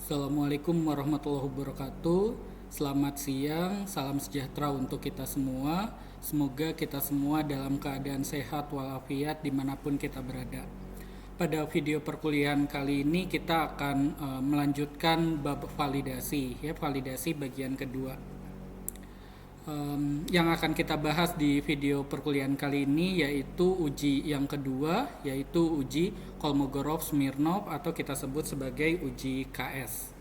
Assalamualaikum warahmatullahi wabarakatuh. Selamat siang, salam sejahtera untuk kita semua. Semoga kita semua dalam keadaan sehat walafiat dimanapun kita berada. Pada video perkuliahan kali ini kita akan melanjutkan bab validasi, validasi bagian kedua. Yang akan kita bahas di video perkuliahan kali ini yaitu uji yang kedua, yaitu uji Kolmogorov-Smirnov atau kita sebut sebagai uji KS.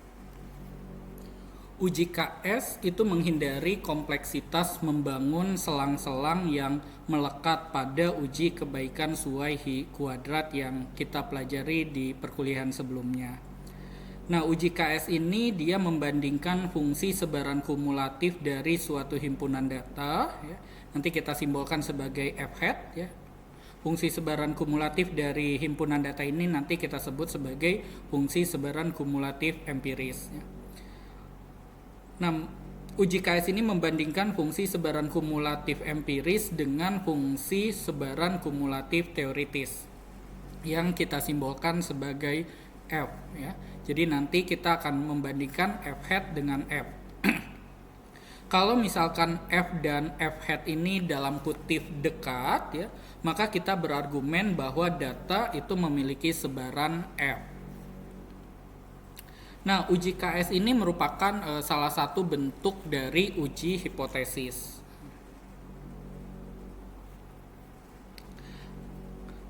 Uji KS itu menghindari kompleksitas membangun selang-selang yang melekat pada uji kebaikan suai kuadrat yang kita pelajari di perkuliahan sebelumnya. Nah, uji KS ini dia membandingkan fungsi sebaran kumulatif dari suatu himpunan data, ya. Nanti kita simbolkan sebagai F hat, ya. Fungsi sebaran kumulatif dari himpunan data ini nanti kita sebut sebagai fungsi sebaran kumulatif empiris, ya. Nah, uji KS ini membandingkan fungsi sebaran kumulatif empiris dengan fungsi sebaran kumulatif teoritis yang kita simbolkan sebagai F, ya. Jadi nanti kita akan membandingkan F hat dengan F. Kalau misalkan F dan F hat ini dalam kutip dekat, ya, maka kita berargumen bahwa data itu memiliki sebaran F. Nah, uji KS ini merupakan salah satu bentuk dari uji hipotesis.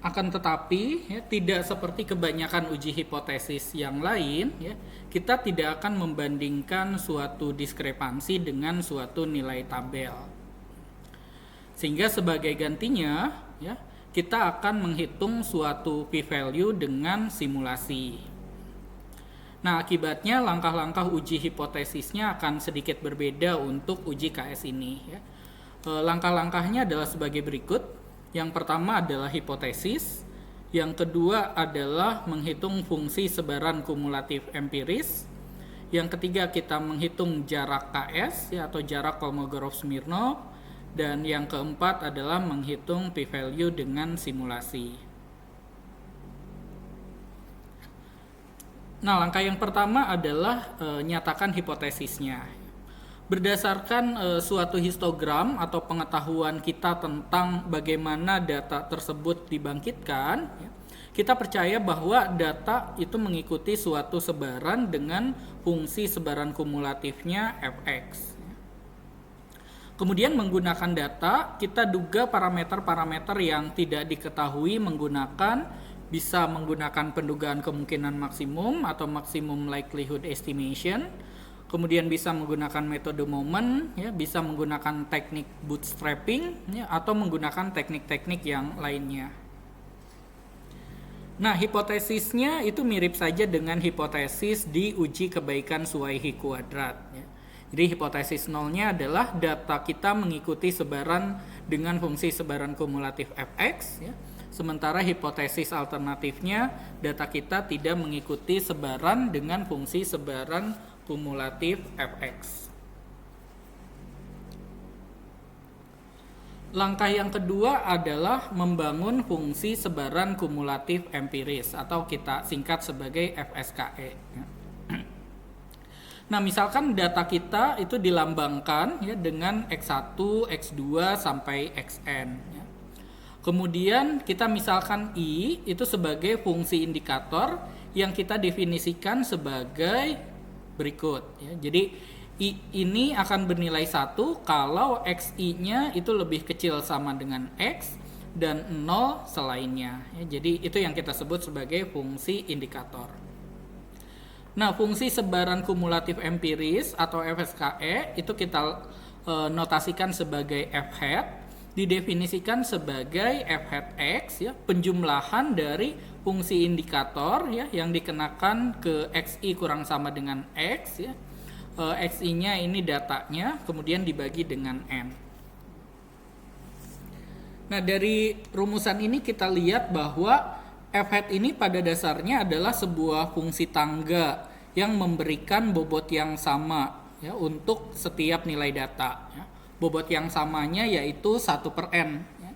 Akan tetapi, ya, tidak seperti kebanyakan uji hipotesis yang lain, ya, kita tidak akan membandingkan suatu diskrepansi dengan suatu nilai tabel. Sehingga sebagai gantinya, ya, kita akan menghitung suatu p-value dengan simulasi. Nah, akibatnya langkah-langkah uji hipotesisnya akan sedikit berbeda untuk uji KS ini, ya. Langkah-langkahnya adalah sebagai berikut. Yang pertama adalah hipotesis, yang kedua adalah menghitung fungsi sebaran kumulatif empiris, yang ketiga kita menghitung jarak KS, ya, atau jarak Kolmogorov-Smirnov, dan yang keempat adalah menghitung p-value dengan simulasi. Nah, langkah yang pertama adalah nyatakan hipotesisnya. Berdasarkan suatu histogram atau pengetahuan kita tentang bagaimana data tersebut dibangkitkan, ya, kita percaya bahwa data itu mengikuti suatu sebaran dengan fungsi sebaran kumulatifnya fx. Kemudian menggunakan data, kita duga parameter-parameter yang tidak diketahui bisa menggunakan pendugaan kemungkinan maksimum atau maximum likelihood estimation. Kemudian bisa menggunakan metode moment, ya, bisa menggunakan teknik bootstrapping, ya, atau menggunakan teknik-teknik yang lainnya. Nah, hipotesisnya itu mirip saja dengan hipotesis di uji kebaikan Suwaihi kuadrat, ya. Jadi hipotesis nolnya adalah data kita mengikuti sebaran dengan fungsi sebaran kumulatif fx, ya. Sementara hipotesis alternatifnya data kita tidak mengikuti sebaran dengan fungsi sebaran kumulatif fx. Langkah yang kedua adalah membangun fungsi sebaran kumulatif empiris atau kita singkat sebagai FSKE. Nah, misalkan data kita itu dilambangkan, ya, dengan X1, X2 sampai Xn, ya. Kemudian kita misalkan I itu sebagai fungsi indikator yang kita definisikan sebagai berikut, ya. Jadi I ini akan bernilai 1 kalau XI-nya itu lebih kecil sama dengan X dan 0 selainnya, ya. Jadi itu yang kita sebut sebagai fungsi indikator. Nah, fungsi sebaran kumulatif empiris atau FSKE itu kita notasikan sebagai F hat, didefinisikan sebagai F hat X, ya, penjumlahan dari fungsi indikator, ya, yang dikenakan ke XI kurang sama dengan X, ya. XI-nya ini datanya, kemudian dibagi dengan N. Nah, dari rumusan ini kita lihat bahwa F hat ini pada dasarnya adalah sebuah fungsi tangga yang memberikan bobot yang sama, ya, untuk setiap nilai data, ya. Bobot yang samanya yaitu 1/n, ya.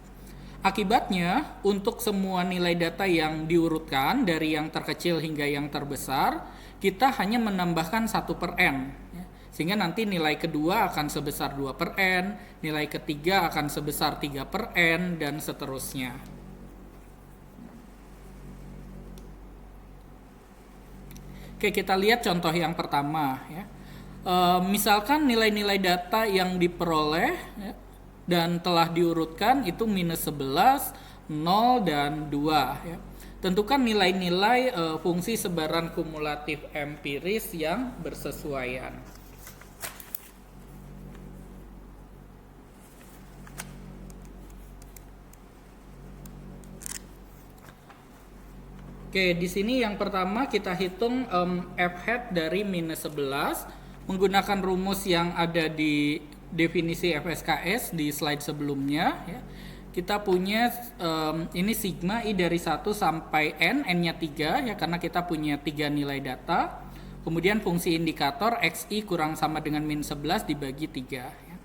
Akibatnya, untuk semua nilai data yang diurutkan dari yang terkecil hingga yang terbesar, kita hanya menambahkan 1 per n. Ya. Sehingga nanti nilai kedua akan sebesar 2 per n, nilai ketiga akan sebesar 3 per n, dan seterusnya. Oke, kita lihat contoh yang pertama. Ya. Misalkan nilai-nilai data yang diperoleh ya, dan telah diurutkan itu minus 11, 0, dan 2. Ya. Tentukan nilai-nilai fungsi sebaran kumulatif empiris yang bersesuaian. Oke, di sini yang pertama kita hitung f hat dari minus 11 menggunakan rumus yang ada di definisi FSKS di slide sebelumnya. Ya. Kita punya ini sigma I dari 1 sampai N, N-nya 3 ya, karena kita punya 3 nilai data. Kemudian fungsi indikator XI kurang sama dengan min 11 dibagi 3. Ya.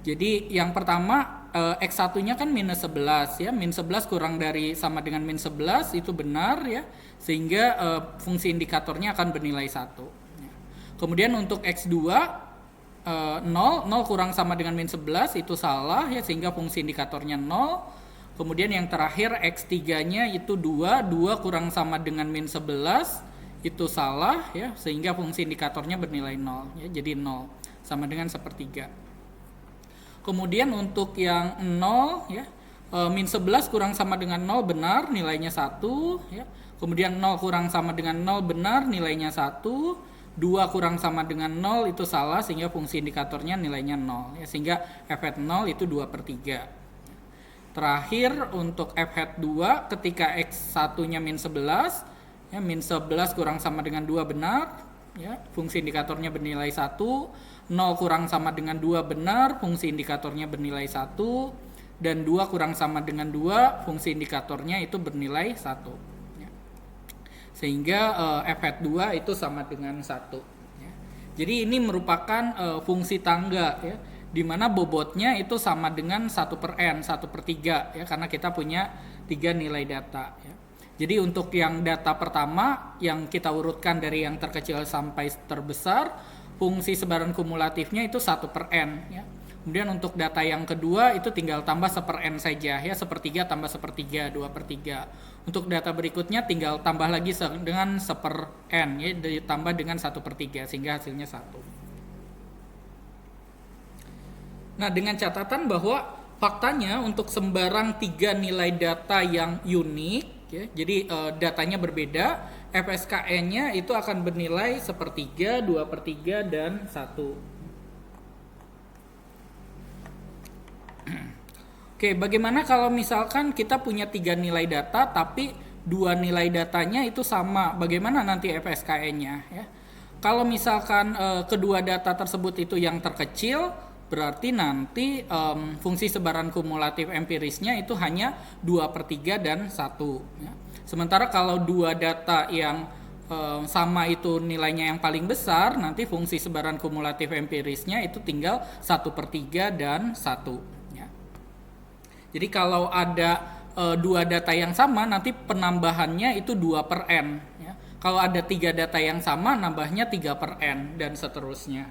Jadi yang pertama X1-nya kan minus 11 ya, min 11 kurang dari sama dengan min 11 itu benar ya, sehingga fungsi indikatornya akan bernilai 1. Ya. Kemudian untuk X2 0 kurang sama dengan min 11 itu salah ya, sehingga fungsi indikatornya 0. Kemudian yang terakhir X3-nya itu 2 kurang sama dengan min 11 itu salah ya, sehingga fungsi indikatornya bernilai 0 ya, jadi 0 sama dengan sepertiga. Kemudian untuk yang 0 ya, min 11 kurang sama dengan 0 benar, nilainya 1 ya. Kemudian 0 kurang sama dengan 0 benar, nilainya 1. 2 kurang sama dengan 0 itu salah, sehingga fungsi indikatornya nilainya 0 ya, sehingga f hat 0 itu 2 per 3. Terakhir untuk f hat 2 ketika X1 nya min 11 ya, min 11 kurang sama dengan 2 benar ya, fungsi indikatornya bernilai 1. 0 kurang sama dengan 2 benar, fungsi indikatornya bernilai 1. Dan 2 kurang sama dengan 2, fungsi indikatornya itu bernilai 1 ya. Sehingga f hat 2 itu sama dengan 1 ya. Jadi ini merupakan fungsi tangga ya, di mana bobotnya itu sama dengan 1 per n, 1 per 3 ya, karena kita punya 3 nilai data ya. Jadi untuk yang data pertama yang kita urutkan dari yang terkecil sampai terbesar, fungsi sebaran kumulatifnya itu 1 per n ya. Kemudian untuk data yang kedua itu tinggal tambah 1 per n saja ya, sepertiga tambah sepertiga, 2 per 3. Untuk data berikutnya tinggal tambah lagi dengan 1 per n ya, ditambah dengan 1 per 3 sehingga hasilnya 1. Nah, dengan catatan bahwa faktanya untuk sembarang 3 nilai data yang unik ya, jadi datanya berbeda, FSKN-nya itu akan bernilai sepertiga, 2 per 3, dan 1. Oke, bagaimana kalau misalkan kita punya 3 nilai data tapi 2 nilai datanya itu sama, bagaimana nanti FSKN-nya ya? Kalau misalkan kedua data tersebut itu yang terkecil, berarti nanti fungsi sebaran kumulatif empirisnya itu hanya 2 per 3 dan 1 ya. Sementara kalau 2 data yang sama itu nilainya yang paling besar, nanti fungsi sebaran kumulatif empirisnya itu tinggal 1 per 3 dan 1 ya. Jadi kalau ada 2 data yang sama, nanti penambahannya itu 2 per n ya. Kalau ada 3 data yang sama, nambahnya 3 per n dan seterusnya.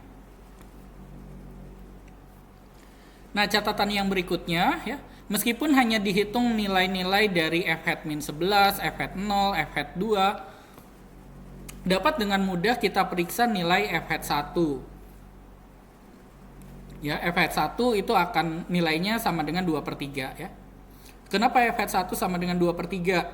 Nah, catatan yang berikutnya ya, meskipun hanya dihitung nilai-nilai dari f hat min 11, f hat 0, f hat 2, dapat dengan mudah kita periksa nilai f hat 1. Ya, f hat 1 itu akan nilainya sama dengan 2 per 3 ya. Kenapa f hat 1 sama dengan 2 per 3?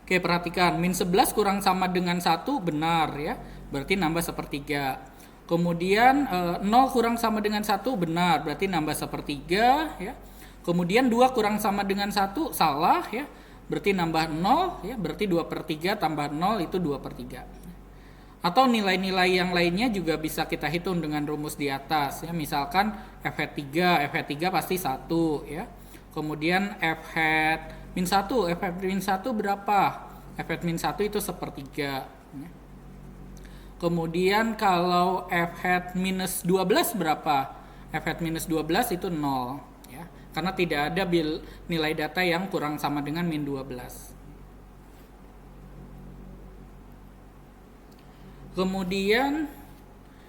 Oke, perhatikan, min 11 kurang sama dengan 1 benar ya, berarti nambah sepertiga. Kemudian 0 kurang sama dengan 1 benar, berarti nambah sepertiga ya. Kemudian 2 kurang sama dengan 1 salah ya, berarti nambah 0 ya, berarti 2 per 3 tambah 0 itu 2 per 3. Atau nilai-nilai yang lainnya juga bisa kita hitung dengan rumus di atas ya. Misalkan f hat 3 pasti 1 ya. Kemudian f hat min 1 berapa? F hat min 1 itu sepertiga ya. Kemudian kalau f hat minus 12 berapa? F hat minus 12 itu 0 ya. Karena tidak ada nilai data yang kurang sama dengan min 12. Kemudian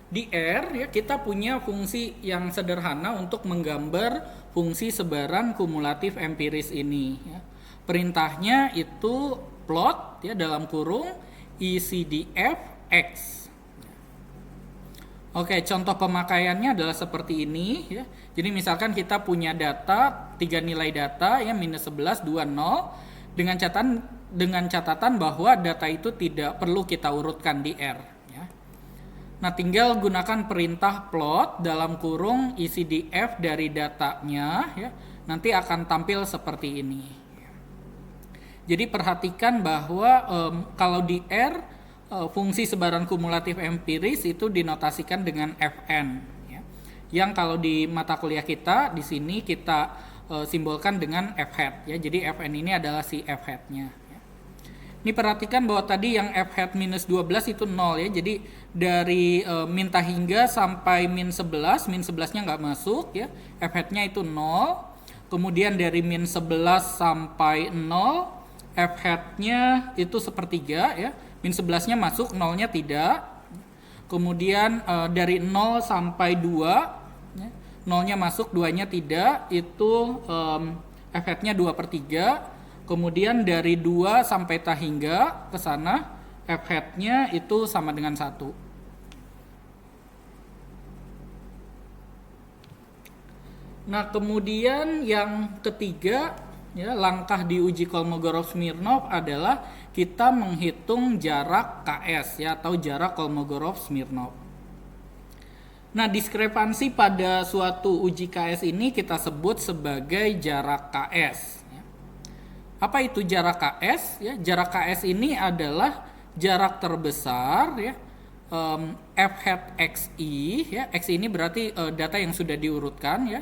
di R ya kita punya fungsi yang sederhana untuk menggambar fungsi sebaran kumulatif empiris ini ya. Perintahnya itu plot ya dalam kurung ECDF X. Oke, contoh pemakaiannya adalah seperti ini ya. Jadi misalkan kita punya data 3 nilai data ya -11 2 0 dengan catatan bahwa data itu tidak perlu kita urutkan di R ya. Nah, tinggal gunakan perintah plot dalam kurung ECDF dari datanya ya. Nanti akan tampil seperti ini. Jadi perhatikan bahwa kalau di R fungsi sebaran kumulatif empiris itu dinotasikan dengan Fn ya. Yang kalau di mata kuliah kita di sini kita simbolkan dengan F hat ya. Jadi Fn ini adalah si F hat-nya ya. Ini perhatikan bahwa tadi yang F hat -12 itu 0 ya. Jadi dari min hingga sampai -11 nya nggak masuk ya. F hat-nya itu 0. Kemudian dari -11 sampai 0 F hat-nya itu sepertiga ya. -11 nya masuk, 0-nya tidak. Kemudian dari 0 sampai 2 ya, 0-nya masuk, 2-nya tidak. Itu F hat-nya 2/3. Kemudian dari 2 sampai hingga ke sana F hat-nya itu sama dengan 1. Nah, kemudian yang ketiga ya, langkah di uji Kolmogorov-Smirnov adalah kita menghitung jarak KS ya, atau jarak Kolmogorov-Smirnov. Nah, diskrepansi pada suatu uji KS ini kita sebut sebagai jarak KS ya. Apa itu jarak KS ya? Jarak KS ini adalah jarak terbesar ya, F hat XI ya. XI ini berarti data yang sudah diurutkan ya,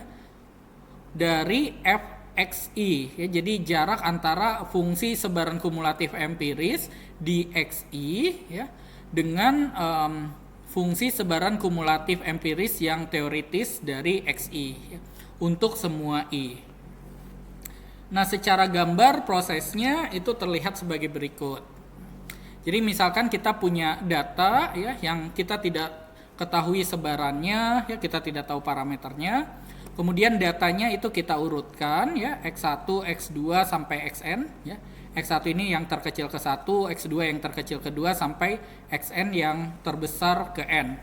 dari F XI ya. Jadi jarak antara fungsi sebaran kumulatif empiris di XI ya dengan fungsi sebaran kumulatif empiris yang teoritis dari XI ya, untuk semua I. Nah, secara gambar prosesnya itu terlihat sebagai berikut. Jadi misalkan kita punya data ya yang kita tidak ketahui sebarannya ya, kita tidak tahu parameternya. Kemudian datanya itu kita urutkan ya, X1, X2 sampai Xn ya. X1 ini yang terkecil ke 1, X2 yang terkecil ke 2 sampai Xn yang terbesar ke N.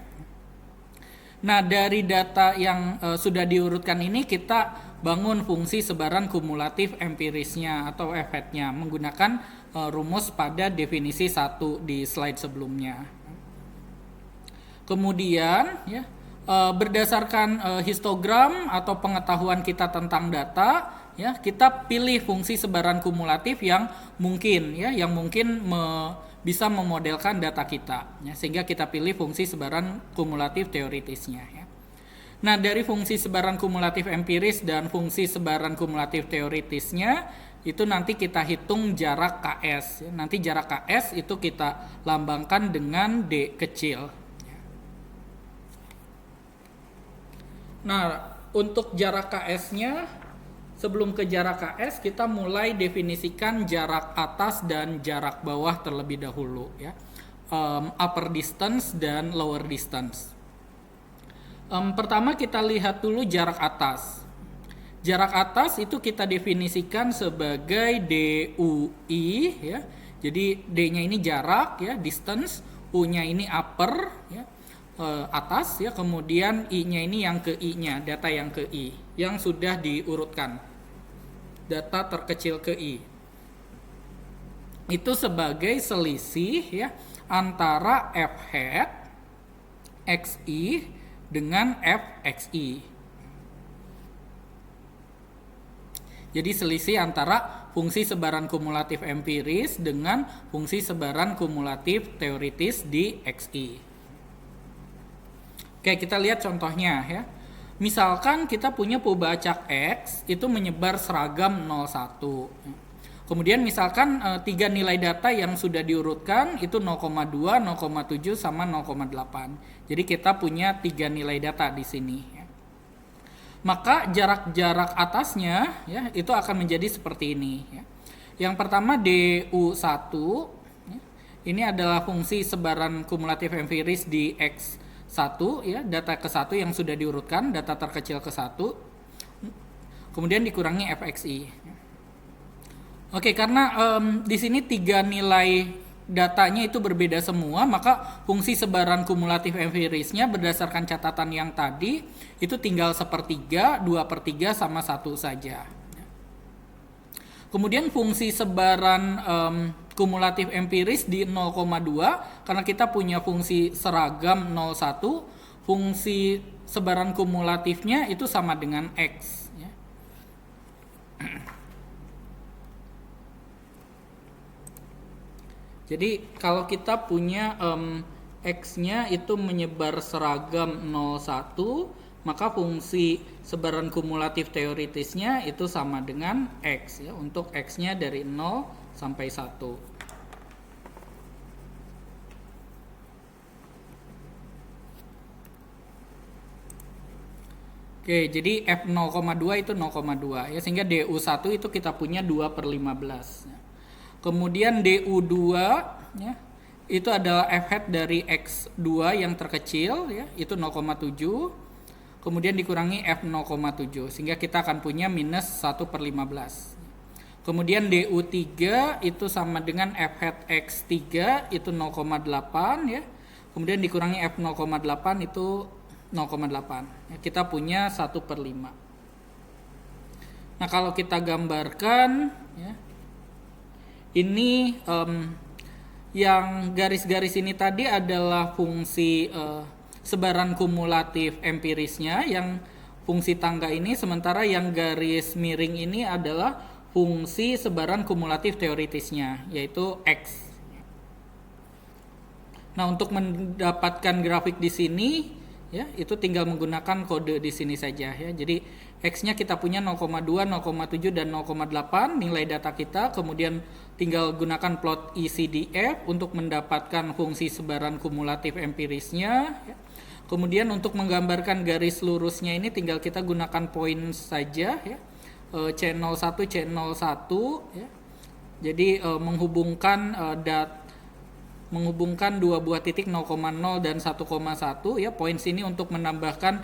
Nah, dari data yang sudah diurutkan ini kita bangun fungsi sebaran kumulatif empirisnya atau F hat-nya menggunakan rumus pada definisi 1 di slide sebelumnya. Kemudian ya, berdasarkan histogram atau pengetahuan kita tentang data ya, kita pilih fungsi sebaran kumulatif yang mungkin ya, yang mungkin bisa memodelkan data kita ya, sehingga kita pilih fungsi sebaran kumulatif teoritisnya ya. Nah, dari fungsi sebaran kumulatif empiris dan fungsi sebaran kumulatif teoritisnya itu nanti kita hitung jarak KS ya. Nanti jarak KS itu kita lambangkan dengan D kecil. Nah, untuk jarak KS-nya, sebelum ke jarak KS, kita mulai definisikan jarak atas dan jarak bawah terlebih dahulu ya. Upper distance dan lower distance. Pertama kita lihat dulu jarak atas. Jarak atas itu kita definisikan sebagai DUI ya. Jadi D-nya ini jarak ya, distance, U-nya ini upper ya, atas ya, kemudian I-nya ini yang ke I-nya, data yang ke I yang sudah diurutkan, data terkecil ke I itu sebagai selisih ya antara F hat XI dengan F XI. Jadi selisih antara fungsi sebaran kumulatif empiris dengan fungsi sebaran kumulatif teoritis di XI. Oke, kita lihat contohnya ya. Misalkan kita punya pembacak X itu menyebar seragam 01. Kemudian misalkan 3 nilai data yang sudah diurutkan itu 0,2, 0,7 sama 0,8. Jadi kita punya 3 nilai data di sini ya. Maka jarak-jarak atasnya ya itu akan menjadi seperti ini ya. Yang pertama DU1 ya. Ini adalah fungsi sebaran kumulatif empiris di X1 ya, data ke-1 yang sudah diurutkan, data terkecil ke-1. Kemudian dikurangi fxi. Oke, karena di sini 3 nilai datanya itu berbeda semua, maka fungsi sebaran kumulatif empirisnya berdasarkan catatan yang tadi itu tinggal 1/3, 2/3 sama 1 saja. Kemudian fungsi sebaran kumulatif empiris di 0,2, karena kita punya fungsi seragam 0,1, fungsi sebaran kumulatifnya itu sama dengan X. Ya. Jadi kalau kita punya X-nya itu menyebar seragam 0,1, maka fungsi sebaran kumulatif teoritisnya itu sama dengan X ya, untuk X-nya dari 0 sampai 1. Oke, jadi F0,2 itu 0,2 ya, sehingga DU1 itu kita punya 2/15 ya. Kemudian DU2 ya, itu adalah F hat dari X2 yang terkecil ya, itu 0,7. Kemudian dikurangi F0,7 sehingga kita akan punya minus 1/15. Kemudian DU3 itu sama dengan F hat X3 itu 0,8 ya. Kemudian dikurangi F0,8 itu 0,8. Ya, kita punya 1/5. Nah, kalau kita gambarkan ya, ini yang garis-garis ini tadi adalah fungsi sebaran kumulatif empirisnya, yang fungsi tangga ini, sementara yang garis miring ini adalah fungsi sebaran kumulatif teoritisnya, yaitu X. Nah, untuk mendapatkan grafik di sini ya, itu tinggal menggunakan kode di sini saja ya. Jadi X-nya kita punya 0,2, 0,7 dan 0,8 nilai data kita, kemudian tinggal gunakan plot ECDF untuk mendapatkan fungsi sebaran kumulatif empirisnya ya. Kemudian untuk menggambarkan garis lurusnya ini tinggal kita gunakan poin saja ya. C01, C01 ya. Jadi menghubungkan dua buah titik 0,0 dan 1,1 ya. Poin sini untuk menambahkan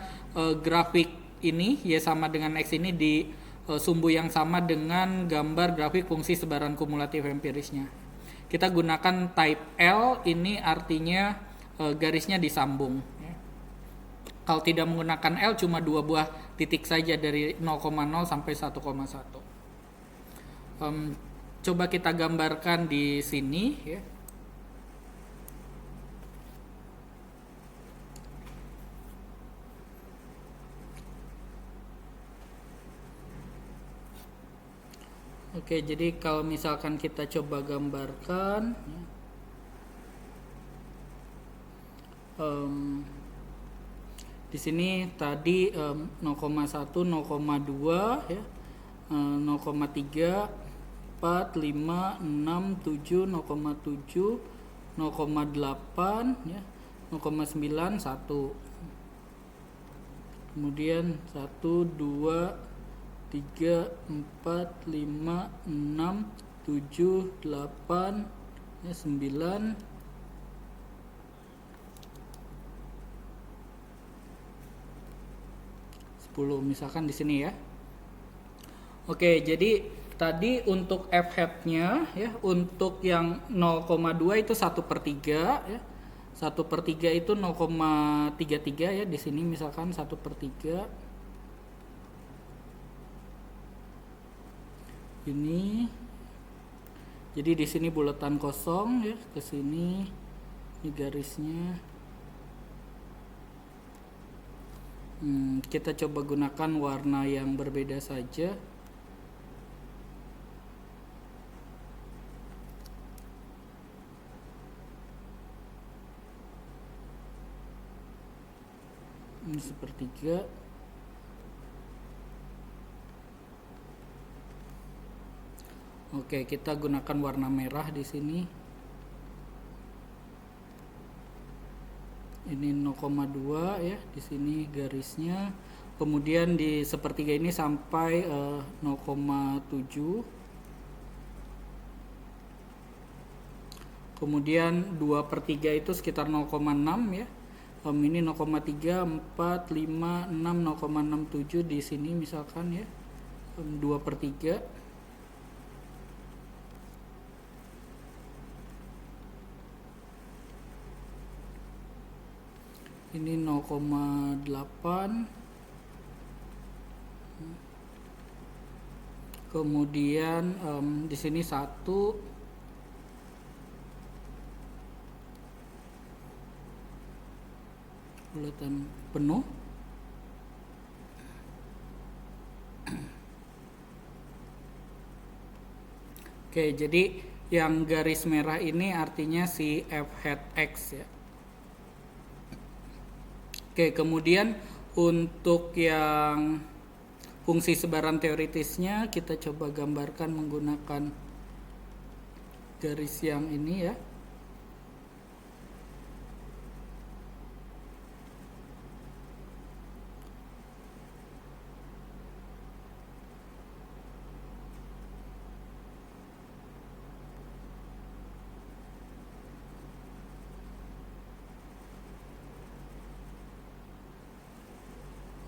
grafik ini Y sama dengan X ini di sumbu yang sama dengan gambar grafik fungsi sebaran kumulatif empirisnya. Kita gunakan type L, ini artinya garisnya disambung ya. Kalau tidak menggunakan L cuma dua buah titik saja dari 0,0 sampai 1,1. Coba kita gambarkan di sini ya. Oke, jadi kalau misalkan kita coba gambarkan di sini tadi 0,1, 0,2 ya, 0,3, 4, 5, 6, 7, 0,7, 0,8 ya, 0,9, 1. Kemudian 1, 2, 3, 4, 5, 6, 7, 8 ya, 9, 10 misalkan di sini ya. Oke, jadi tadi untuk F hat-nya ya, untuk yang 0,2 itu 1/3 ya. 1/3 itu 0,33 ya, di sini misalkan 1/3. Ini jadi di sini bulatan kosong ya, ke sini ini garisnya. Kita coba gunakan warna yang berbeda saja. Ini 1/3. Oke, kita gunakan warna merah di sini. Ini 0,2 ya, di sini garisnya. Kemudian di 1/3 ini sampai 0,7. Kemudian 2/3 itu sekitar 0,6 ya. Ini 0,3, 4, 5, 6, 0,67 di sini misalkan ya. 2/3. Ini 0,8. Kemudian di sini 1, bulatan penuh. Oke, jadi yang garis merah ini artinya si f hat x ya. Oke, kemudian untuk yang fungsi sebaran teoritisnya kita coba gambarkan menggunakan garis yang ini ya.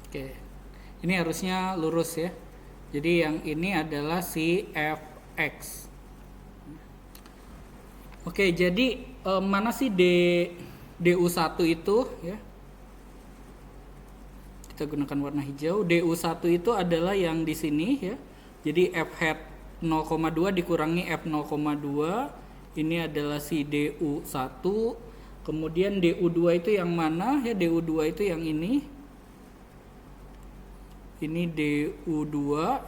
Oke, ini harusnya lurus ya. Jadi yang ini adalah si fx. Oke, jadi mana sih DU1 itu ya? Kita gunakan warna hijau. DU1 itu adalah yang di sini ya. Jadi f hat 0,2 dikurangi f 0,2. Ini adalah si DU1. Kemudian DU2 itu yang mana ya? DU2 itu yang ini. Ini DU2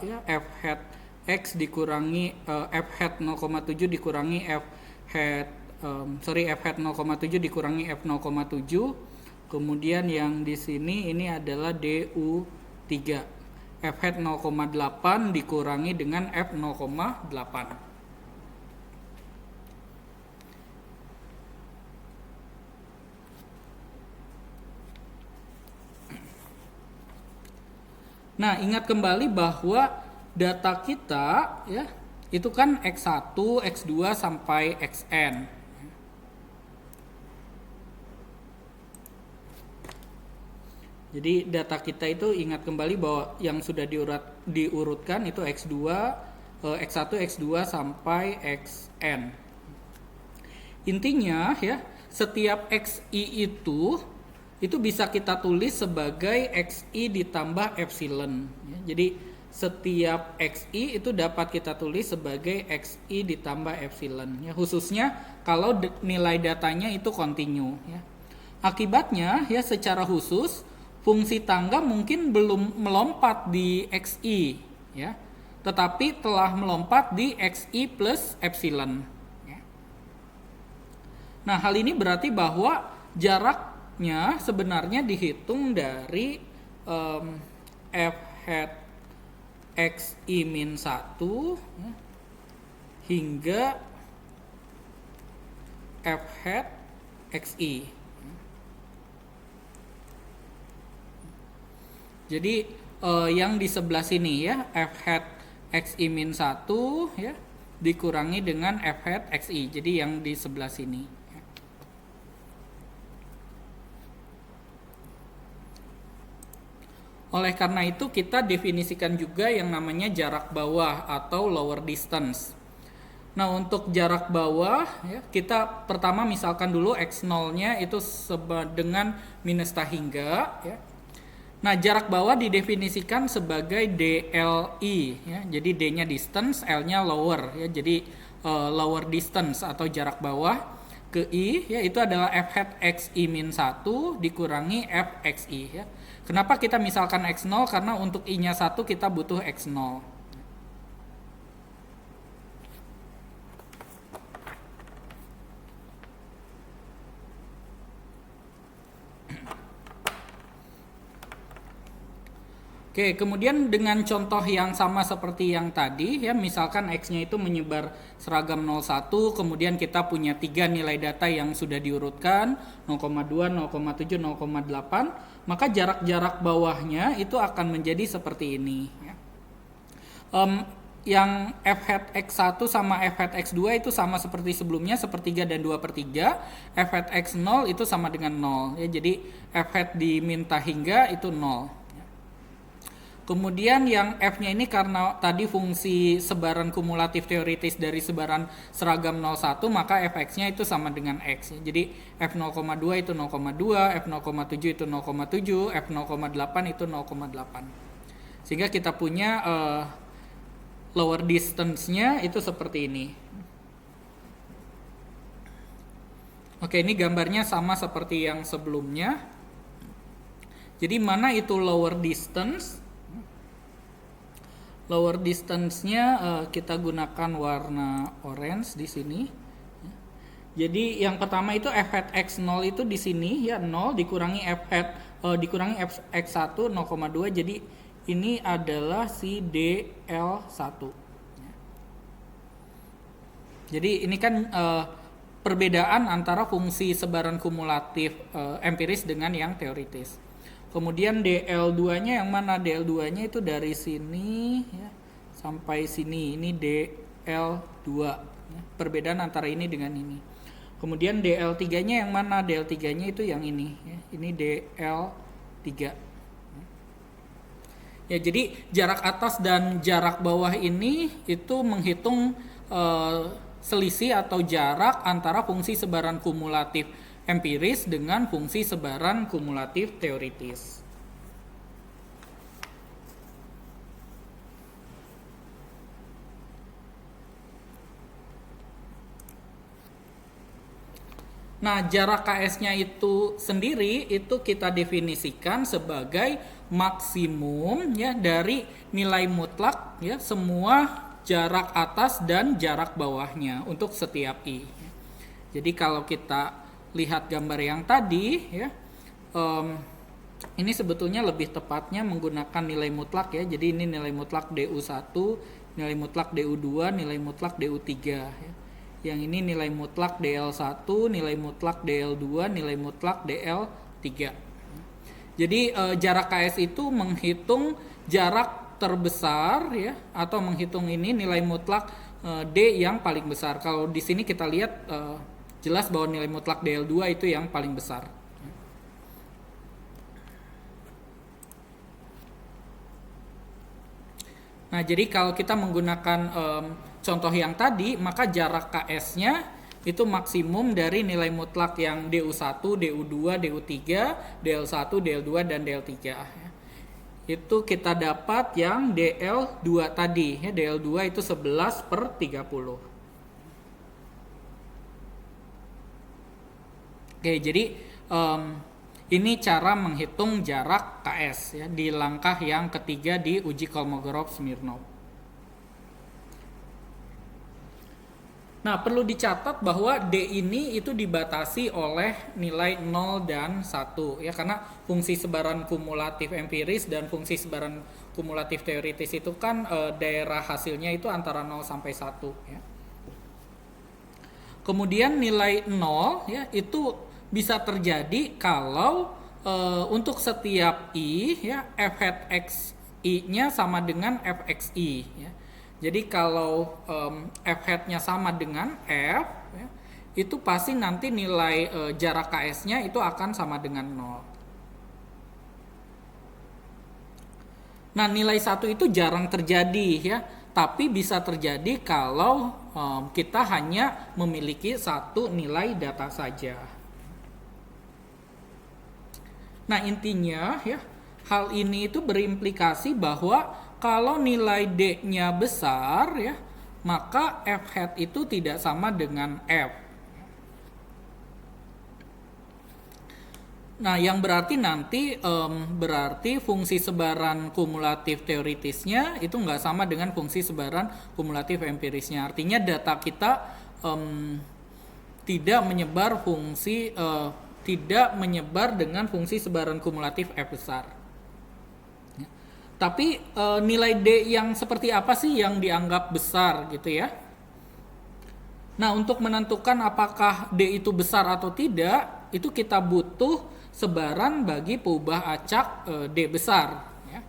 ya, f hat x dikurangi f hat 0,7 dikurangi f hat f hat 0,7 dikurangi f 0,7. Kemudian yang di sini ini adalah DU3. F hat 0,8 dikurangi dengan f 0,8. Nah, ingat kembali bahwa data kita ya itu kan X1, X2 sampai Xn. Jadi data kita itu ingat kembali bahwa yang sudah diurutkan itu X2, X1, X2 sampai Xn. Intinya ya, setiap Xi itu bisa kita tulis sebagai Xi ditambah epsilon. Ya, jadi setiap Xi itu dapat kita tulis sebagai Xi ditambah epsilon. Ya, khususnya kalau nilai datanya itu kontinu. Ya. Akibatnya ya secara khusus fungsi tangga mungkin belum melompat di Xi, ya, tetapi telah melompat di Xi plus epsilon. Ya. Nah, hal ini berarti bahwa jarak sebenarnya dihitung dari f hat xi min 1 ya, hingga f hat xi. Jadi yang di sebelah sini ya, f hat xi min 1 ya dikurangi dengan f hat xi. Jadi yang di sebelah sini. Oleh karena itu kita definisikan juga yang namanya jarak bawah atau lower distance. Nah, untuk jarak bawah ya, kita pertama misalkan dulu x0-nya itu dengan minus hingga ya. Nah, jarak bawah didefinisikan sebagai DLI ya. Jadi D-nya distance, L-nya lower ya. Jadi lower distance atau jarak bawah ke I ya itu adalah f hat xi min 1 dikurangi f xi ya. Kenapa kita misalkan x0? Karena untuk i-nya 1 kita butuh x0. Oke, kemudian dengan contoh yang sama seperti yang tadi ya, misalkan X-nya itu menyebar seragam 0,1, kemudian kita punya 3 nilai data yang sudah diurutkan 0,2, 0,7, 0,8, maka jarak-jarak bawahnya itu akan menjadi seperti ini ya. yang f hat x1 sama f hat x2 itu sama seperti sebelumnya, sepertiga dan 2/3. F hat x0 itu sama dengan 0. Ya, jadi f hat diminta hingga itu 0. Kemudian yang f-nya ini karena tadi fungsi sebaran kumulatif teoritis dari sebaran seragam 0,1, maka fx-nya itu sama dengan x. Jadi f0,2 itu 0,2, f0,7 itu 0,7, f0,8 itu 0,8. Sehingga kita punya lower distance-nya itu seperti ini. Oke, ini gambarnya sama seperti yang sebelumnya. Jadi mana itu lower distance? Lower distance-nya kita gunakan warna orange di sini. Jadi yang pertama itu f hat x0 itu di sini ya, 0 dikurangi f hat dikurangi x1 0,2, jadi ini adalah si dl1. Jadi ini kan perbedaan antara fungsi sebaran kumulatif empiris dengan yang teoritis. Kemudian DL2-nya yang mana? DL2-nya itu dari sini ya, sampai sini. Ini DL2. Ya, perbedaan antara ini dengan ini. Kemudian DL3-nya yang mana? DL3-nya itu yang ini. Ya, ini DL3. Ya, jadi jarak atas dan jarak bawah ini itu menghitung selisih atau jarak antara fungsi sebaran kumulatif empiris dengan fungsi sebaran kumulatif teoritis. Nah, jarak KS-nya itu sendiri itu kita definisikan sebagai maksimum ya dari nilai mutlak ya semua jarak atas dan jarak bawahnya untuk setiap i. Jadi kalau kita lihat gambar yang tadi ya, ini sebetulnya lebih tepatnya menggunakan nilai mutlak ya. Jadi ini nilai mutlak DU1, nilai mutlak DU2, nilai mutlak DU3 ya. Yang ini nilai mutlak DL1, nilai mutlak DL2, nilai mutlak DL3. Jadi jarak KS itu menghitung jarak terbesar ya, atau menghitung ini nilai mutlak D yang paling besar. Kalau di sini kita lihat jelas bahwa nilai mutlak DL2 itu yang paling besar. Nah, jadi kalau kita menggunakan contoh yang tadi, maka jarak KS-nya itu maksimum dari nilai mutlak yang DU1, DU2, DU3, DL1, DL2, dan DL3. Itu kita dapat yang DL2 tadi. Ya, DL2 itu 11/30. Oke, jadi ini cara menghitung jarak KS ya, di langkah yang ketiga di uji Kolmogorov-Smirnov. Nah, perlu dicatat bahwa D ini itu dibatasi oleh nilai 0 dan 1 ya, karena fungsi sebaran kumulatif empiris dan fungsi sebaran kumulatif teoritis itu kan daerah hasilnya itu antara 0 sampai 1 ya. Kemudian nilai 0 ya itu bisa terjadi kalau untuk setiap i ya f hat xi-nya sama dengan fxi ya. Jadi kalau f hat-nya sama dengan f ya, itu pasti nanti nilai jarak ks-nya itu akan sama dengan 0. Nah, nilai 1 itu jarang terjadi ya, tapi bisa terjadi kalau kita hanya memiliki satu nilai data saja. Nah, intinya ya, hal ini itu berimplikasi bahwa kalau nilai D-nya besar ya, maka F hat itu tidak sama dengan F. Nah, yang berarti nanti berarti fungsi sebaran kumulatif teoritisnya itu nggak sama dengan fungsi sebaran kumulatif empirisnya. Artinya data kita tidak menyebar dengan fungsi sebaran kumulatif F besar. Ya. Tapi nilai D yang seperti apa sih yang dianggap besar gitu ya? Nah, untuk menentukan apakah D itu besar atau tidak, itu kita butuh sebaran bagi peubah acak D besar. Ya.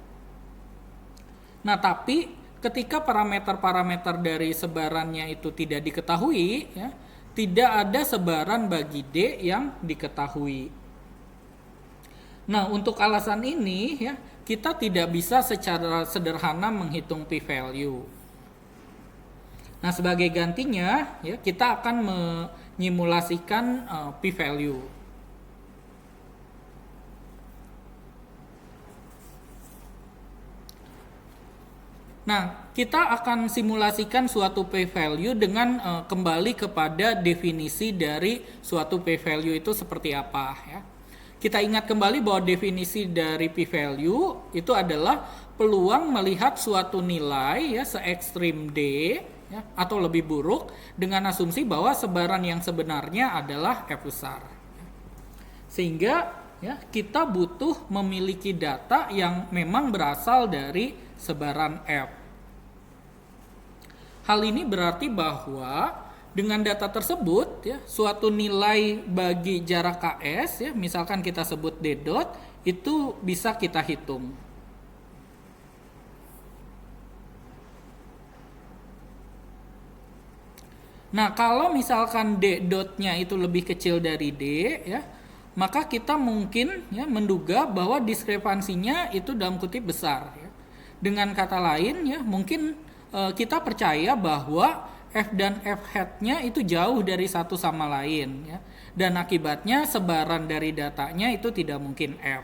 Nah, tapi ketika parameter-parameter dari sebarannya itu tidak diketahui, ya, tidak ada sebaran bagi D yang diketahui. Nah, untuk alasan ini, ya, kita tidak bisa secara sederhana menghitung p-value. Nah, sebagai gantinya, ya, kita akan menyimulasikan p-value. Nah, kita akan simulasikan suatu p-value dengan kembali kepada definisi dari suatu p-value itu seperti apa, ya. Kita ingat kembali bahwa definisi dari p-value itu adalah peluang melihat suatu nilai, ya, se-ekstrim D, ya, atau lebih buruk dengan asumsi bahwa sebaran yang sebenarnya adalah F besar. Sehingga, ya, kita butuh memiliki data yang memang berasal dari sebaran F. Hal ini berarti bahwa dengan data tersebut, ya, suatu nilai bagi jarak KS, ya, misalkan kita sebut D dot, itu bisa kita hitung. Nah, kalau misalkan D dotnya itu lebih kecil dari D, ya, maka kita mungkin, ya, menduga bahwa diskrepansinya itu dalam kutip besar, ya. Dengan kata lain, ya, mungkin kita percaya bahwa F dan F hat-nya itu jauh dari satu sama lain, ya. Dan akibatnya sebaran dari datanya itu tidak mungkin F.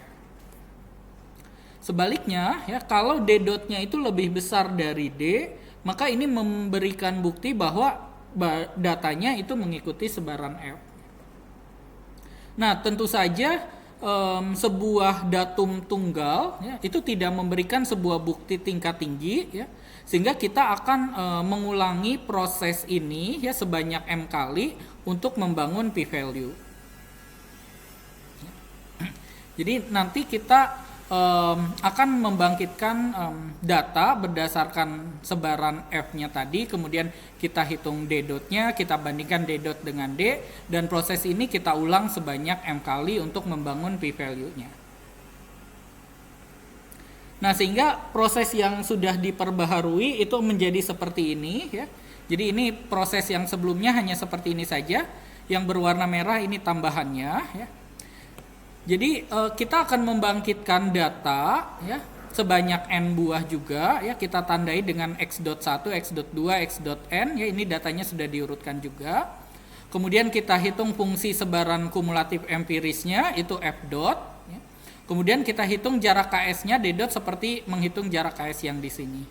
Sebaliknya, ya, kalau D dotnya itu lebih besar dari D, maka ini memberikan bukti bahwa datanya itu mengikuti sebaran F. Nah, tentu saja sebuah datum tunggal, ya, itu tidak memberikan sebuah bukti tingkat tinggi, ya, sehingga kita akan mengulangi proses ini, ya, sebanyak M kali untuk membangun p-value. Jadi nanti kita akan membangkitkan data berdasarkan sebaran F-nya tadi, kemudian kita hitung D dot-nya, kita bandingkan D dot dengan D, dan proses ini kita ulang sebanyak M kali untuk membangun p-value-nya. Nah, sehingga proses yang sudah diperbaharui itu menjadi seperti ini, ya. Jadi ini proses yang sebelumnya hanya seperti ini saja, yang berwarna merah ini tambahannya, ya. Jadi kita akan membangkitkan data, ya, sebanyak n buah juga, ya, kita tandai dengan x.1, x.2, x.n, ya, ini datanya sudah diurutkan juga. Kemudian kita hitung fungsi sebaran kumulatif empirisnya itu f dot, ya. Kemudian kita hitung jarak ks-nya d dot seperti menghitung jarak ks yang di sini.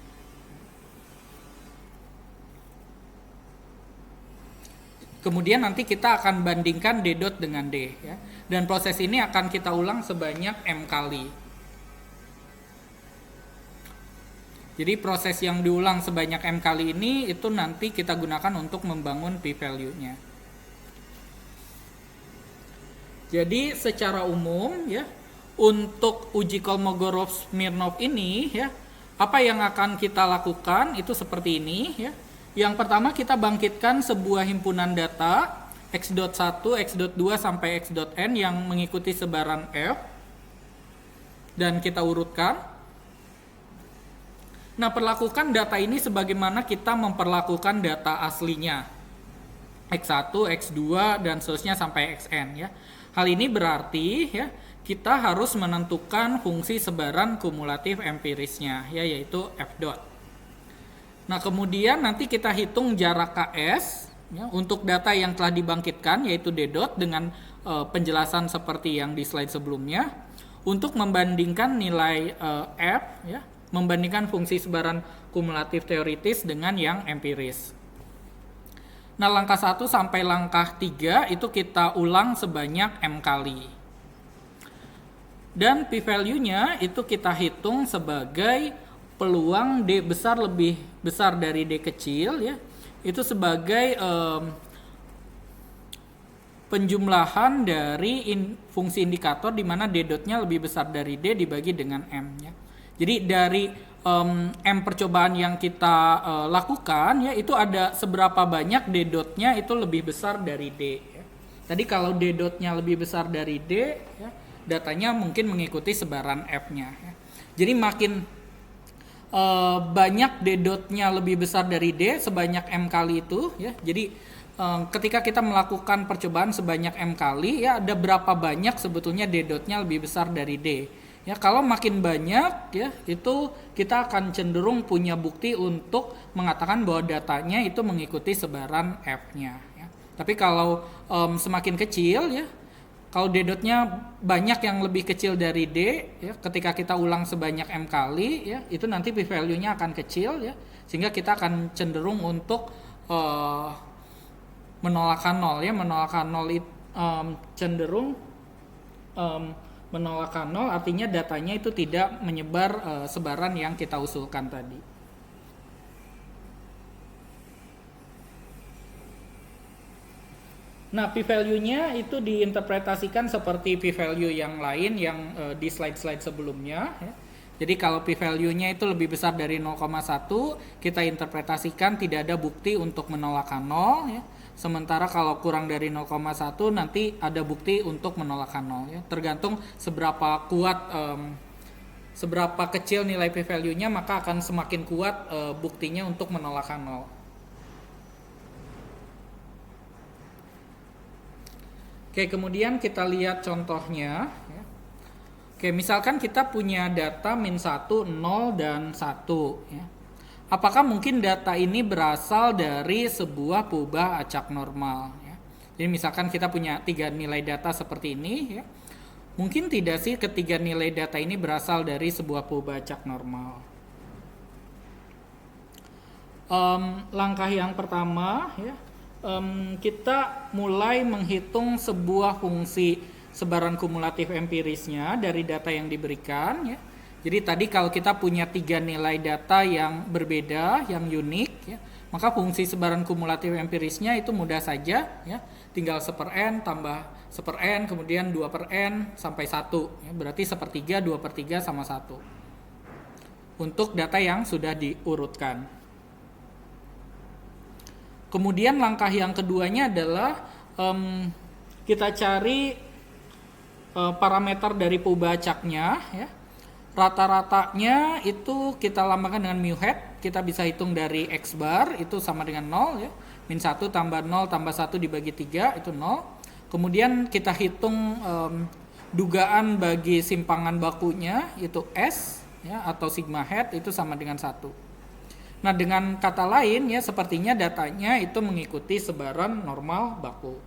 Kemudian nanti kita akan bandingkan D dot dengan D, ya. Dan proses ini akan kita ulang sebanyak M kali. Jadi proses yang diulang sebanyak M kali ini itu nanti kita gunakan untuk membangun p-value-nya. Jadi secara umum, ya, untuk uji Kolmogorov-Smirnov ini, ya, apa yang akan kita lakukan itu seperti ini, ya. Yang pertama kita bangkitkan sebuah himpunan data x.1, x.2 sampai x.n yang mengikuti sebaran F dan kita urutkan. Nah, perlakukan data ini sebagaimana kita memperlakukan data aslinya x1, x2 dan seterusnya sampai xn, ya. Hal ini berarti, ya, kita harus menentukan fungsi sebaran kumulatif empirisnya, ya, yaitu f dot. Nah, kemudian nanti kita hitung jarak ks, ya, untuk data yang telah dibangkitkan yaitu D dot dengan penjelasan seperti yang di slide sebelumnya untuk membandingkan nilai F, ya, membandingkan fungsi sebaran kumulatif teoritis dengan yang empiris. Nah, langkah 1 sampai langkah 3 itu kita ulang sebanyak M kali. Dan p-value-nya itu kita hitung sebagai peluang D besar lebih besar dari D kecil, ya, itu sebagai penjumlahan dari fungsi indikator di mana D dotnya lebih besar dari D dibagi dengan M, ya. Jadi dari M percobaan yang kita lakukan, ya, itu ada seberapa banyak D dotnya itu lebih besar dari D, ya. Tadi kalau D dotnya lebih besar dari D, ya, datanya mungkin mengikuti sebaran F-nya, ya. Jadi makin banyak D dotnya lebih besar dari D sebanyak M kali itu ya. Jadi ketika kita melakukan percobaan sebanyak M kali ya, ada berapa banyak sebetulnya D dotnya lebih besar dari D. Ya, kalau makin banyak ya, itu kita akan cenderung punya bukti untuk mengatakan bahwa datanya itu mengikuti sebaran F-nya ya. Tapi kalau semakin kecil ya, kalau D dotnya banyak yang lebih kecil dari D ya, ketika kita ulang sebanyak M kali ya, itu nanti p value-nya akan kecil ya, sehingga kita akan cenderung untuk menolakkan nol ya. Menolakkan nol cenderung menolakkan nol artinya datanya itu tidak menyebar sebaran yang kita usulkan tadi. Nah, p-value-nya itu diinterpretasikan seperti p-value yang lain yang di slide-slide sebelumnya ya. Jadi kalau p-value-nya itu lebih besar dari 0,1, kita interpretasikan tidak ada bukti untuk menolakkan nol ya. Sementara kalau kurang dari 0,1 nanti ada bukti untuk menolakkan nol ya. Tergantung seberapa kuat seberapa kecil nilai p-value-nya, maka akan semakin kuat buktinya untuk menolakkan nol. Oke, kemudian kita lihat contohnya ya. Oke, misalkan kita punya data min 1, 0, dan 1 ya. Apakah mungkin data ini berasal dari sebuah peubah acak normal ya? Jadi misalkan kita punya 3 nilai data seperti ini ya. Mungkin tidak sih ketiga nilai data ini berasal dari sebuah peubah acak normal. Langkah yang pertama ya, kita mulai menghitung sebuah fungsi sebaran kumulatif empirisnya dari data yang diberikan ya. Jadi tadi kalau kita punya 3 nilai data yang berbeda, yang unik ya, maka fungsi sebaran kumulatif empirisnya itu mudah saja ya. Tinggal 1/n tambah 1/n, kemudian 2/n sampai 1 ya. Berarti 1/3, 2/3 sama 1. Untuk data yang sudah diurutkan. Kemudian langkah yang keduanya adalah kita cari parameter dari peubah acaknya ya. Rata-ratanya itu kita lambangkan dengan mu hat, kita bisa hitung dari x bar itu sama dengan 0 ya. Min 1 tambah 0 tambah 1 dibagi 3 itu 0. Kemudian kita hitung dugaan bagi simpangan bakunya itu S ya, atau sigma hat itu sama dengan 1. Nah, dengan kata lain ya, sepertinya datanya itu mengikuti sebaran normal baku.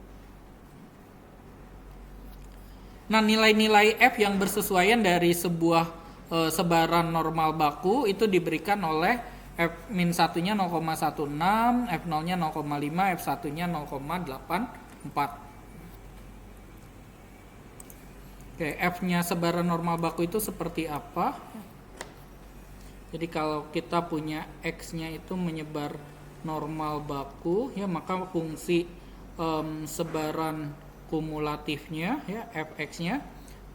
Nah, nilai-nilai F yang bersesuaian dari sebuah sebaran normal baku itu diberikan oleh F min 1-nya 0,16, F 0-nya 0,5, F 1-nya 0,84. Oke, F-nya sebaran normal baku itu seperti apa? Jadi kalau kita punya X-nya itu menyebar normal baku ya, maka fungsi sebaran kumulatifnya ya, Fx-nya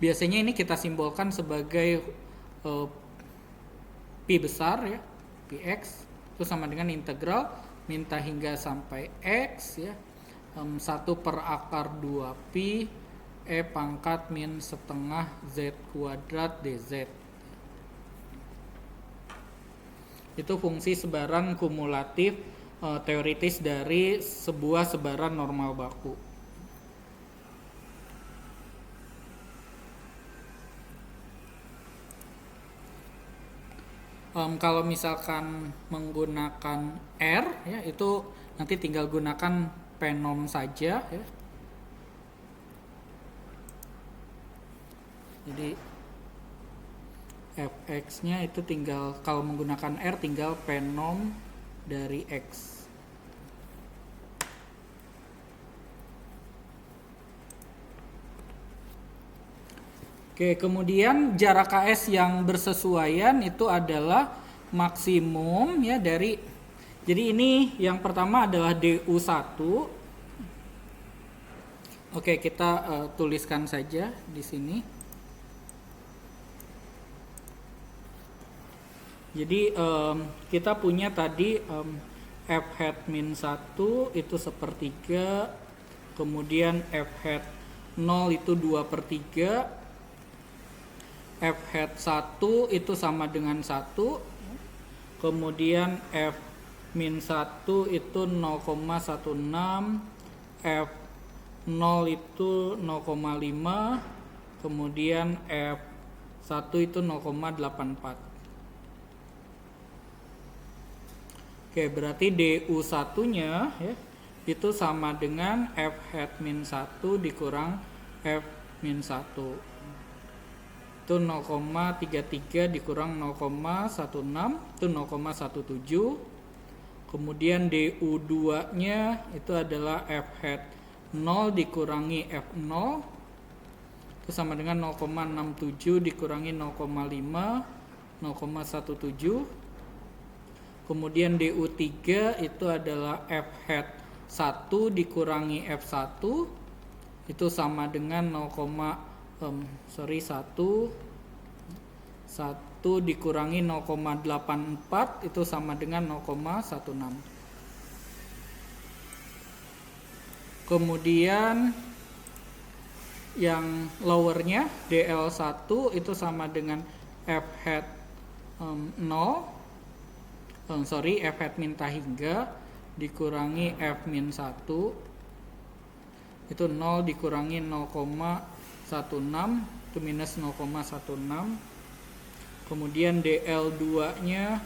biasanya ini kita simbolkan sebagai pi besar ya, px itu sama dengan integral minta hingga sampai x ya, 1 per akar 2 pi e pangkat min setengah z kuadrat dz. Itu fungsi sebaran kumulatif teoritis dari sebuah sebaran normal baku. Kalau misalkan menggunakan R ya, itu nanti tinggal gunakan penom saja ya. Jadi fx-nya itu tinggal, kalau menggunakan R tinggal penom dari x. Oke, kemudian jarak KS yang bersesuaian itu adalah maksimum ya dari, jadi ini yang pertama adalah DU1. Oke, kita tuliskan saja di sini. Jadi kita punya tadi F hat min 1 itu 1/3, kemudian F hat 0 itu 2/3, F hat 1 itu sama dengan 1, kemudian F min 1 itu 0,16, F 0 itu 0,5, kemudian F 1 itu 0,84. Oke, berarti DU1 nya ya, itu sama dengan F hat min 1 dikurang F min 1. Itu 0,33 dikurang 0,16 itu 0,17. Kemudian DU2 nya itu adalah F hat 0 dikurangi F0 itu sama dengan 0,67 dikurangi 0,5 0,17. Kemudian DU3 itu adalah F hat 1 dikurangi F1 itu sama dengan 1 dikurangi 0,84 itu sama dengan 0,16. Kemudian yang lowernya DL1 itu sama dengan F hat 0 F hat min hingga dikurangi F min 1 itu 0 dikurangi 0,16 itu minus 0,16. Kemudian DL2 nya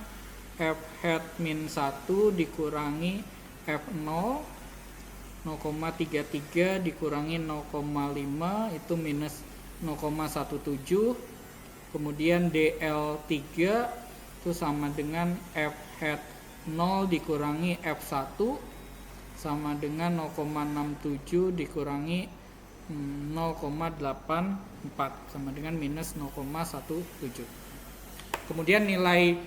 F hat min 1 dikurangi F0 0,33 dikurangi 0,5 itu minus 0,17. Kemudian DL3 itu sama dengan F hat 0 dikurangi F1 sama dengan 0,67 dikurangi 0,84 sama dengan minus 0,17. Kemudian nilai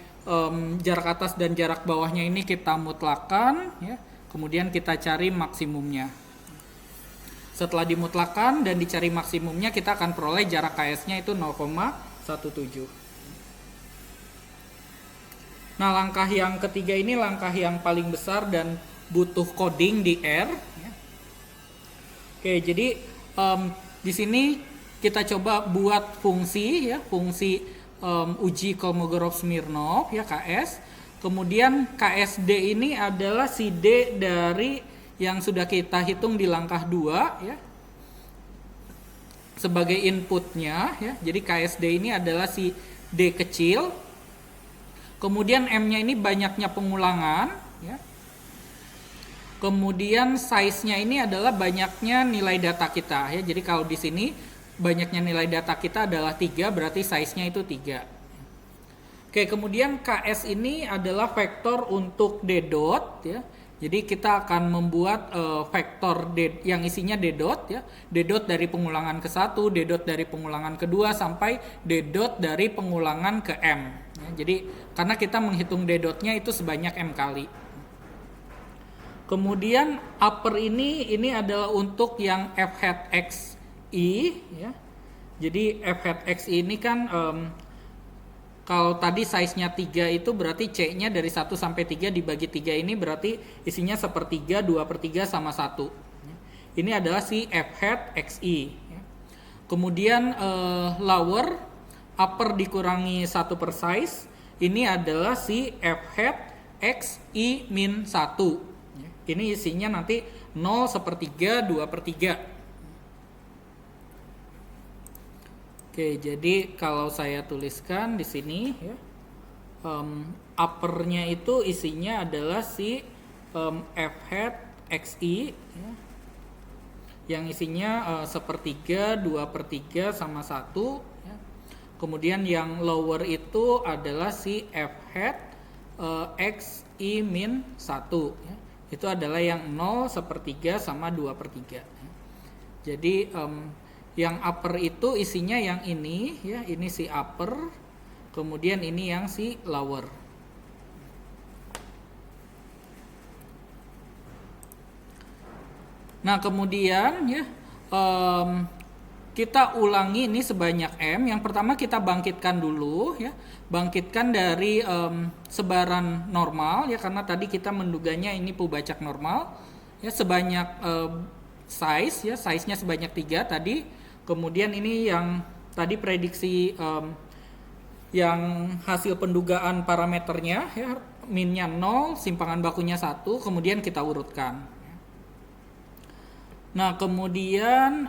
jarak atas dan jarak bawahnya ini kita mutlakan ya. Kemudian kita cari maksimumnya. Setelah dimutlakan dan dicari maksimumnya, kita akan peroleh jarak KS-nya itu 0,17. Nah, langkah yang ketiga ini langkah yang paling besar dan butuh coding di R. Oke, jadi di sini kita coba buat fungsi ya, fungsi uji Kolmogorov-Smirnov ya KS. Kemudian KSD ini adalah si D dari yang sudah kita hitung di langkah 2 ya. Sebagai inputnya ya. Jadi KSD ini adalah si D kecil. Kemudian M-nya ini banyaknya pengulangan ya. Kemudian size-nya ini adalah banyaknya nilai data kita ya. Jadi kalau di sini banyaknya nilai data kita adalah 3, berarti size-nya itu 3. Oke, kemudian KS ini adalah vektor untuk D dot ya. Jadi kita akan membuat vektor D yang isinya D dot ya. D dot dari pengulangan ke-1, D dot dari pengulangan ke-2 sampai D dot dari pengulangan ke M. Ya, jadi karena kita menghitung D dot-nya itu sebanyak M kali. Kemudian upper ini adalah untuk yang F hat X I ya. Jadi F hat X I ini kan kalau tadi size-nya 3 itu berarti C-nya dari 1 sampai 3 dibagi 3 ini berarti isinya 1/3, 2/3 sama 1. Ini adalah si F hat XI. Kemudian lower, upper dikurangi 1 per size. Ini adalah si F hat XI min 1. Ini isinya nanti 0, 1/3, 2/3. Oke, jadi kalau saya tuliskan di sini ya, uppernya itu isinya adalah si F hat XI ya, yang isinya 1/3, 2/3 sama 1 ya. Kemudian yang lower itu adalah si F hat XI min 1 ya. Itu adalah yang 0, 1/3 sama 2/3 ya. Jadi yang upper itu isinya yang ini ya, ini si upper, kemudian ini yang si lower. Nah, kemudian ya kita ulangi ini sebanyak M. Yang pertama kita bangkitkan dulu ya. Bangkitkan dari sebaran normal ya, karena tadi kita menduganya ini pubacak normal ya, sebanyak size ya, size-nya sebanyak 3 tadi. Kemudian ini yang tadi prediksi yang hasil pendugaan parameternya ya, minnya 0, simpangan bakunya 1, kemudian kita urutkan. Nah, kemudian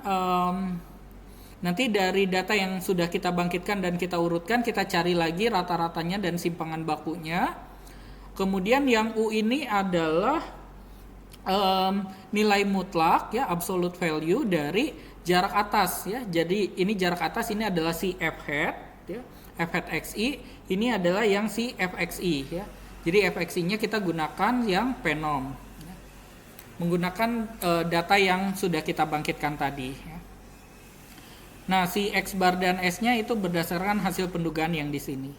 nanti dari data yang sudah kita bangkitkan dan kita urutkan, kita cari lagi rata-ratanya dan simpangan bakunya. Kemudian yang U ini adalah nilai mutlak ya, absolute value dari jarak atas ya. Jadi ini jarak atas ini adalah si f hat ya. F hat xi ini adalah yang si fxi ya. Jadi fxi-nya kita gunakan yang penom ya. Menggunakan data yang sudah kita bangkitkan tadi ya. Nah, si x bar dan s-nya itu berdasarkan hasil pendugaan yang di sini.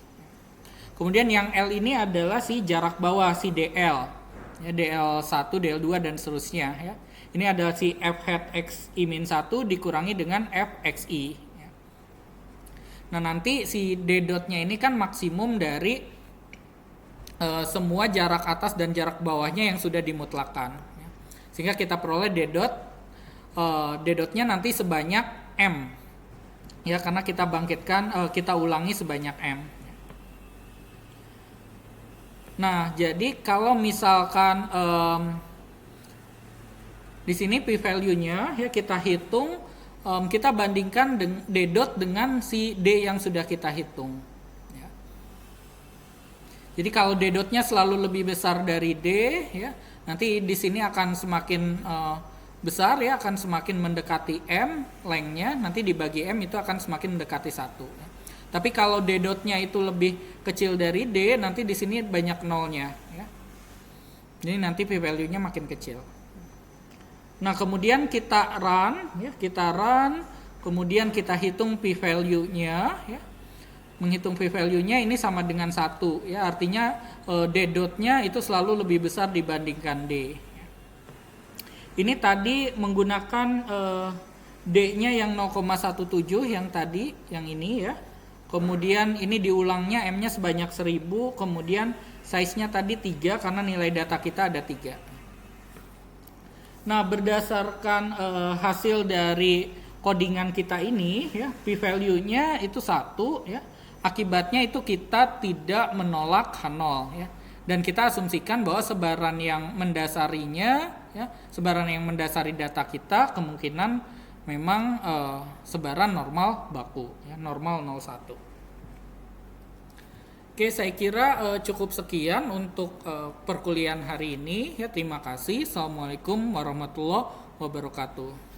Kemudian yang L ini adalah si jarak bawah, si DL ya, DL1, DL2 dan seterusnya ya. Ini adalah si f hat xi-1 dikurangi dengan fxi. Nah, nanti si D dotnya ini kan maksimum dari semua jarak atas dan jarak bawahnya yang sudah dimutlakan. Sehingga kita peroleh D dotnya nanti sebanyak M. Ya, karena kita bangkitkan, kita ulangi sebanyak M. Nah, jadi kalau misalkan di sini p-value-nya ya kita hitung, kita bandingkan D dot dengan si D yang sudah kita hitung. Ya. Jadi kalau D dotnya selalu lebih besar dari D, ya, nanti di sini akan semakin besar ya, akan semakin mendekati M lengthnya, nanti dibagi M itu akan semakin mendekati 1. Ya. Tapi kalau D dotnya itu lebih kecil dari D, nanti di sini banyak nolnya. Ya. Jadi nanti p-value-nya makin kecil. Nah, kemudian kita run, kemudian kita hitung p-value-nya, ya. Menghitung p-value-nya ini sama dengan 1, ya. Artinya D dot-nya itu selalu lebih besar dibandingkan D. Ini tadi menggunakan D-nya yang 0,17 yang tadi, yang ini ya. Kemudian ini diulangnya M-nya sebanyak 1000, kemudian size-nya tadi 3 karena nilai data kita ada 3. Nah, berdasarkan hasil dari codingan kita ini ya, p-value-nya itu 1 ya. Akibatnya itu kita tidak menolak H0 ya. Dan kita asumsikan bahwa sebaran yang mendasarinya ya, sebaran yang mendasari data kita kemungkinan memang sebaran normal baku ya, normal 01. Oke, saya kira cukup sekian untuk perkuliahan hari ini ya. Terima kasih. Assalamualaikum warahmatullahi wabarakatuh.